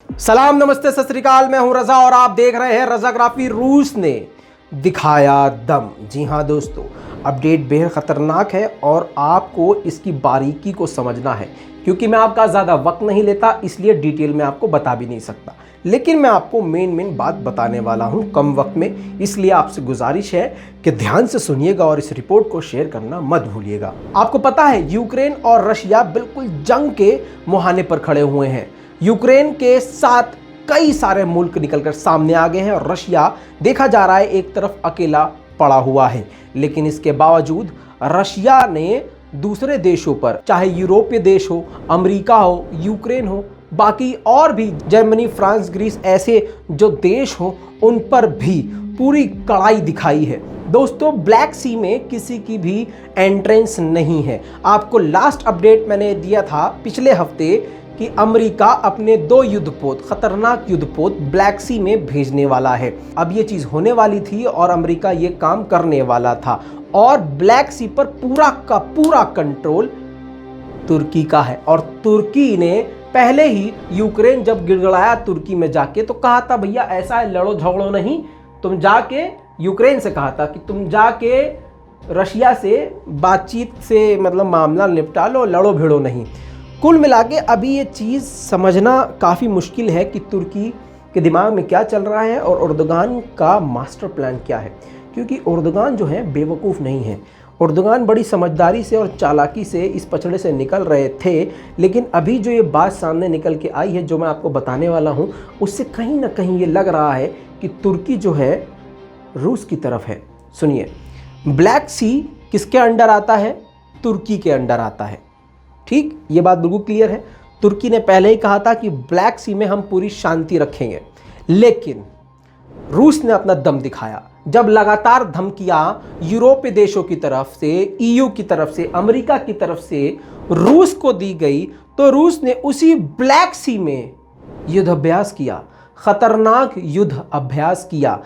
सलाम नमस्ते सत श्री अकाल, मैं हूं रजा और आप देख रहे हैं रजाग्राफी। रूस ने दिखाया दम। जी हां दोस्तों, अपडेट बेहद खतरनाक है और आपको इसकी बारीकी को समझना है। क्योंकि मैं आपका ज़्यादा वक्त नहीं लेता, इसलिए डिटेल में आपको बता भी नहीं सकता, लेकिन मैं आपको मेन बात बताने वाला हूं कम वक्त में। इसलिए आपसे गुजारिश है कि ध्यान से सुनिएगा और इस रिपोर्ट को शेयर करना मत भूलिएगा। आपको पता है, यूक्रेन और रशिया बिल्कुल जंग के मुहाने पर खड़े हुए हैं। यूक्रेन के साथ कई सारे मुल्क निकलकर सामने आ गए हैं और रशिया देखा जा रहा है एक तरफ अकेला पड़ा हुआ है। लेकिन इसके बावजूद रशिया ने दूसरे देशों पर, चाहे यूरोपीय देश हो, अमेरिका हो, यूक्रेन हो, बाकी और भी जर्मनी, फ्रांस, ग्रीस, ऐसे जो देश हो, उन पर भी पूरी कड़ाई दिखाई है। दोस्तों, ब्लैक सी में किसी की भी एंट्रेंस नहीं है। आपको लास्ट अपडेट मैंने दिया था पिछले हफ्ते कि अमेरिका अपने 2 युद्धपोत, खतरनाक युद्धपोत ब्लैक सी में भेजने वाला है। अब ये चीज़ होने वाली थी और अमेरिका ये काम करने वाला था और ब्लैक सी पर पूरा का पूरा कंट्रोल तुर्की का है। और तुर्की ने पहले ही यूक्रेन जब गिड़गड़ाया तुर्की में जाके, तो कहा था भैया ऐसा है, लड़ो झगड़ो नहीं, तुम जाके यूक्रेन से कहा था कि तुम जाके रशिया से बातचीत से मतलब मामला निपटा लो, लड़ो भिड़ो नहीं। कुल मिला के अभी ये चीज़ समझना काफ़ी मुश्किल है कि तुर्की के दिमाग में क्या चल रहा है और उर्दुगान का मास्टर प्लान क्या है। क्योंकि उर्दुगान जो है बेवकूफ़ नहीं है। उर्दुगान बड़ी समझदारी से और चालाकी से इस पचड़े से निकल रहे थे। लेकिन अभी जो ये बात सामने निकल के आई है, जो मैं आपको बताने वाला हूँ, उससे कहीं ना कहीं ये लग रहा है कि तुर्की जो है रूस की तरफ है। सुनिए, ब्लैक सी किसके अंडर आता है? तुर्की के अंडर आता है। ठीक, ये बात बिल्कुल क्लियर है। तुर्की ने पहले ही कहा था कि ब्लैक सी में हम पूरी शांति रखेंगे, लेकिन रूस ने अपना दम दिखाया। जब लगातार धमकियां यूरोपीय देशों की तरफ से, ईयू की तरफ से, अमेरिका की तरफ से रूस को दी गई, तो रूस ने उसी ब्लैक सी में युद्ध अभ्यास किया, खतरनाक युद्ध अभ्यास किया।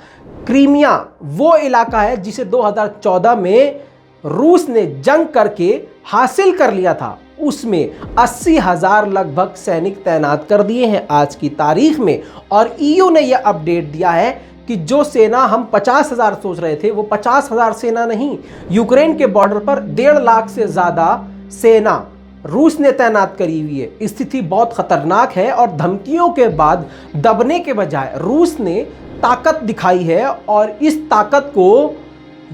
क्रीमिया वो इलाका है जिसे 2014 में रूस ने जंग करके हासिल कर लिया था। उसमें 80,000 लगभग सैनिक तैनात कर दिए हैं आज की तारीख में। और ईयू ने यह अपडेट दिया है कि जो सेना हम 50,000 सोच रहे थे, वो 50,000 सेना नहीं, यूक्रेन के बॉर्डर पर 1.5 लाख से ज्यादा सेना रूस ने तैनात करी हुई है। स्थिति बहुत खतरनाक है और धमकियों के बाद दबने के बजाय रूस ने ताकत दिखाई है। और इस ताकत को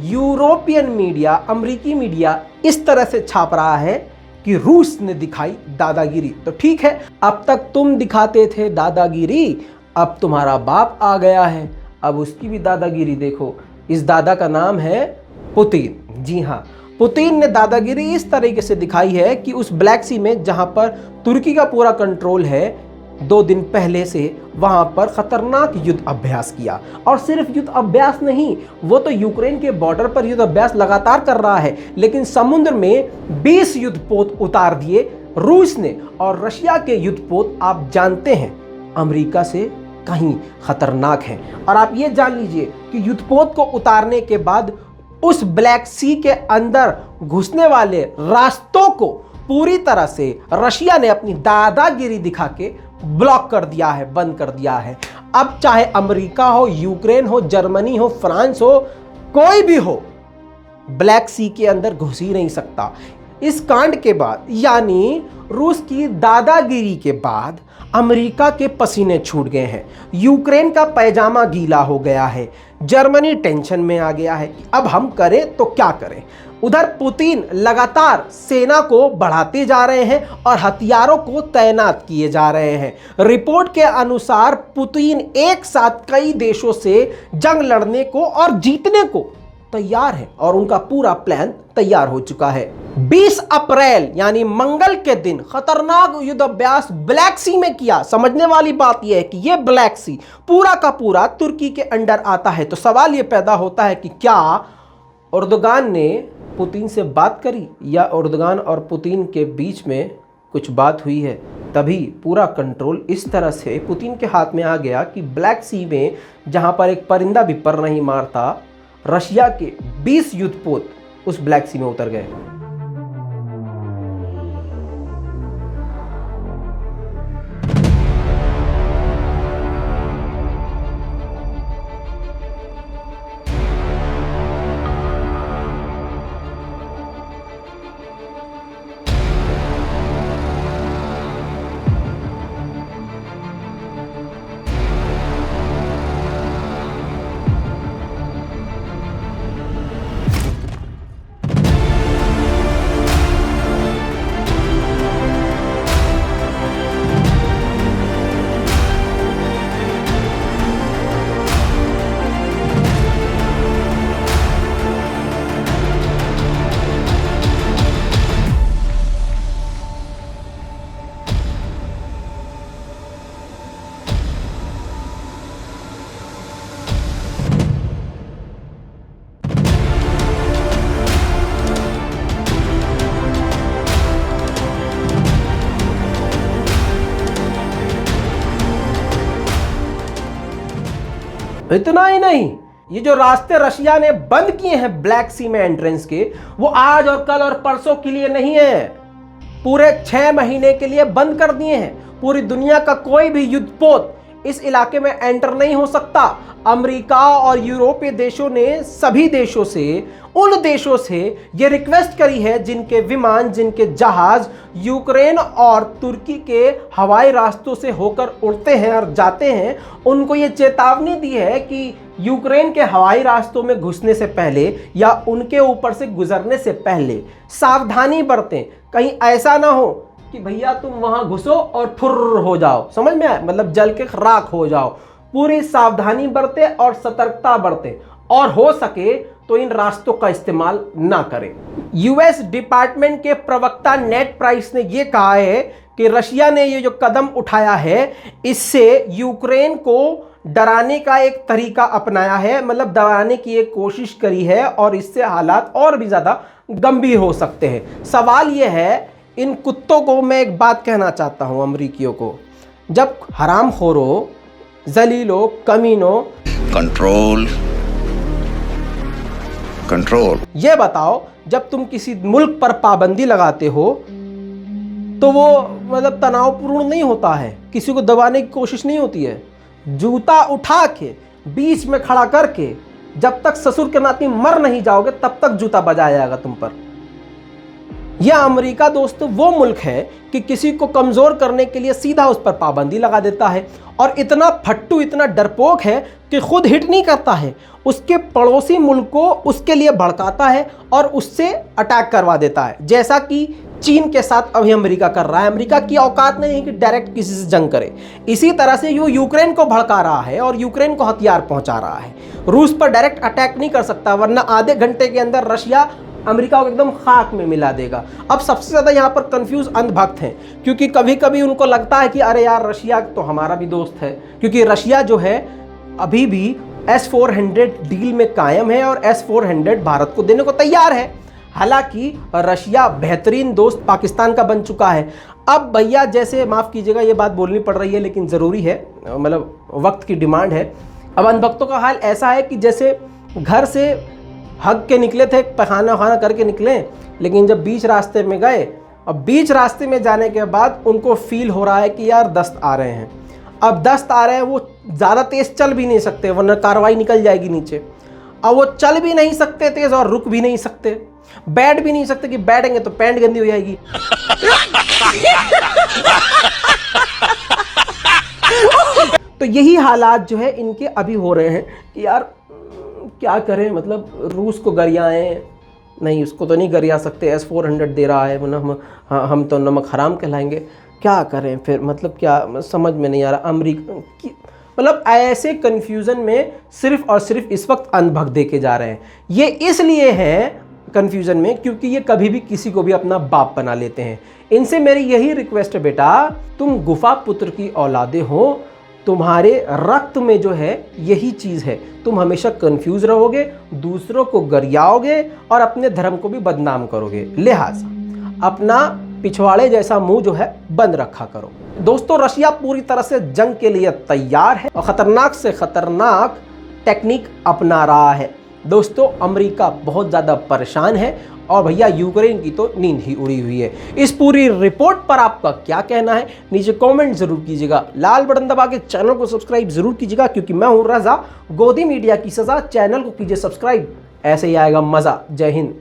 यूरोपियन मीडिया, अमेरिकी मीडिया इस तरह से छाप रहा है कि रूस ने दिखाई दादागिरी। तो ठीक है, अब तक तुम दिखाते थे दादागिरी, अब तुम्हारा बाप आ गया है, अब उसकी भी दादागिरी देखो। इस दादा का नाम है पुतिन। जी हाँ, पुतिन ने दादागिरी इस तरीके से दिखाई है कि उस ब्लैक सी में, जहां पर तुर्की का पूरा कंट्रोल है, 2 दिन पहले से वहां पर खतरनाक युद्ध अभ्यास किया। और सिर्फ युद्ध अभ्यास नहीं, वो तो यूक्रेन के बॉर्डर पर युद्ध अभ्यास लगातार कर रहा है, लेकिन समुद्र में 20 युद्धपोत उतार दिए रूस ने। और रशिया के युद्धपोत आप जानते हैं अमेरिका से कहीं खतरनाक हैं। और आप ये जान लीजिए कि युद्धपोत को उतारने के बाद उस ब्लैक सी के अंदर घुसने वाले रास्तों को पूरी तरह से रशिया ने अपनी दादागिरी दिखा के ब्लॉक कर दिया है, बंद कर दिया है। अब चाहे अमेरिका हो, यूक्रेन हो, जर्मनी हो, फ्रांस हो, कोई भी हो, ब्लैक सी के अंदर घुस ही नहीं सकता। इस कांड के बाद, यानी रूस की दादागिरी के बाद, अमेरिका के पसीने छूट गए हैं, यूक्रेन का पैजामा गीला हो गया है, जर्मनी टेंशन में आ गया है कि अब हम करें तो क्या करें। उधर पुतिन लगातार सेना को बढ़ाते जा रहे हैं और हथियारों को तैनात किए जा रहे हैं। रिपोर्ट के अनुसार पुतिन एक साथ कई देशों से जंग लड़ने को और जीतने को तैयार है और उनका पूरा प्लान तैयार हो चुका है। 20 अप्रैल यानी मंगल के दिन खतरनाक युद्ध अभ्यास ब्लैक सी में किया। समझने वाली बात यह है कि यह ब्लैक सी पूरा का पूरा तुर्की के अंडर आता है। तो सवाल यह पैदा होता है कि क्या उर्दुगान ने पुतिन से बात करी या उर्दुगान और पुतिन के बीच में कुछ बात हुई है? तभी पूरा कंट्रोल इस तरह से पुतिन के हाथ में आ गया कि ब्लैक सी में, जहां पर एक परिंदा भी पर नहीं मारता, रशिया के 20 युद्धपोत उस ब्लैक सी में उतर गए। इतना ही नहीं, ये जो रास्ते रशिया ने बंद किए हैं ब्लैक सी में एंट्रेंस के, वो आज और कल और परसों के लिए नहीं है, पूरे 6 महीने के लिए बंद कर दिए हैं। पूरी दुनिया का कोई भी युद्धपोत इस इलाके में एंटर नहीं हो सकता। अमेरिका और यूरोपीय देशों ने सभी देशों से, उन देशों से ये रिक्वेस्ट करी है जिनके विमान, जिनके जहाज यूक्रेन और तुर्की के हवाई रास्तों से होकर उड़ते हैं और जाते हैं, उनको ये चेतावनी दी है कि यूक्रेन के हवाई रास्तों में घुसने से पहले या उनके ऊपर से गुजरने से पहले सावधानी बरतें। कहीं ऐसा ना हो कि भैया तुम वहां घुसो और फुर्र हो जाओ, समझ में आए, मतलब जल के राख हो जाओ। पूरी सावधानी बरते और सतर्कता बरते, और हो सके तो इन रास्तों का इस्तेमाल ना करें। यूएस डिपार्टमेंट के प्रवक्ता नेड प्राइस ने यह कहा है कि रशिया ने ये जो कदम उठाया है, इससे यूक्रेन को डराने का एक तरीका अपनाया है, मतलब डराने की एक कोशिश करी है, और इससे हालात और भी ज्यादा गंभीर हो सकते हैं। सवाल यह है, इन कुत्तों को मैं एक बात कहना चाहता हूं, अमरीकियों को, जब हरामखोरों, जलीलों, कमीनों, कंट्रोल कंट्रोल, ये बताओ, जब तुम किसी मुल्क पर पाबंदी लगाते हो तो वो मतलब तनावपूर्ण नहीं होता है, किसी को दबाने की कोशिश नहीं होती है। जूता उठा के बीच में खड़ा करके जब तक ससुर के नाती मर नहीं जाओगे तब तक जूता बजाया जाएगा तुम पर। यह अमेरिका दोस्तों वो मुल्क है कि किसी को कमजोर करने के लिए सीधा उस पर पाबंदी लगा देता है, और इतना फट्टू, इतना डरपोक है कि खुद हिट नहीं करता है, उसके पड़ोसी मुल्क को उसके लिए भड़काता है और उससे अटैक करवा देता है, जैसा कि चीन के साथ अभी अमेरिका कर रहा है। अमेरिका की औकात नहीं है कि डायरेक्ट किसी से जंग करे, इसी तरह से वो यूक्रेन को भड़का रहा है और यूक्रेन को हथियार पहुंचा रहा है। रूस पर डायरेक्ट अटैक नहीं कर सकता, वरना आधे घंटे के अंदर रशिया अमेरिका को एकदम खाक में मिला देगा। अब सबसे ज़्यादा यहाँ पर कंफ्यूज अंधभक्त हैं, क्योंकि कभी कभी उनको लगता है कि अरे यार रशिया तो हमारा भी दोस्त है, क्योंकि रशिया जो है अभी भी S-400 डील में कायम है और S-400 भारत को देने को तैयार है। हालांकि रशिया बेहतरीन दोस्त पाकिस्तान का बन चुका है। अब भैया जैसे, माफ़ कीजिएगा ये बात बोलनी पड़ रही है लेकिन ज़रूरी है, मतलब वक्त की डिमांड है। अब अंधभक्तों का हाल ऐसा है कि जैसे घर से हग के निकले थे, पखाना वखाना करके निकले, लेकिन जब बीच रास्ते में गए, अब बीच रास्ते में जाने के बाद उनको फील हो रहा है कि यार दस्त आ रहे हैं। अब दस्त आ रहे हैं, वो ज़्यादा तेज़ चल भी नहीं सकते वरना कार्रवाई निकल जाएगी नीचे। अब वो चल भी नहीं सकते तेज़ और रुक भी नहीं सकते, बैठ भी नहीं सकते कि बैठेंगे तो पैंट गंदी हो जाएगी। तो यही हालात जो है इनके अभी हो रहे हैं कि यार क्या करें, मतलब रूस को गरियाएं, नहीं उसको तो नहीं गरिया सकते, S-400 दे रहा है, मतलब हम तो नमक हराम कहलाएंगे, क्या करें फिर, मतलब क्या समझ में नहीं आ रहा। अमेरिका मतलब ऐसे कन्फ्यूज़न में सिर्फ और सिर्फ इस वक्त अंधभक्त देके जा रहे हैं। ये इसलिए है कन्फ्यूज़न में क्योंकि ये कभी भी किसी को भी अपना बाप बना लेते हैं। इनसे मेरी यही रिक्वेस्ट है, बेटा तुम गुफा पुत्र की औलादे हो, तुम्हारे रक्त में जो है यही चीज़ है, तुम हमेशा कंफ्यूज रहोगे, दूसरों को गरियाओगे और अपने धर्म को भी बदनाम करोगे। लिहाजा अपना पिछवाड़े जैसा मुंह जो है बंद रखा करो। दोस्तों रशिया पूरी तरह से जंग के लिए तैयार है और ख़तरनाक से ख़तरनाक टेक्निक अपना रहा है। दोस्तों अमेरिका बहुत ज़्यादा परेशान है और भैया यूक्रेन की तो नींद ही उड़ी हुई है। इस पूरी रिपोर्ट पर आपका क्या कहना है नीचे कमेंट जरूर कीजिएगा। लाल बटन दबा के चैनल को सब्सक्राइब जरूर कीजिएगा, क्योंकि मैं हूं रजा, गोदी मीडिया की सजा। चैनल को कीजिए सब्सक्राइब, ऐसे ही आएगा मज़ा। जय हिंद।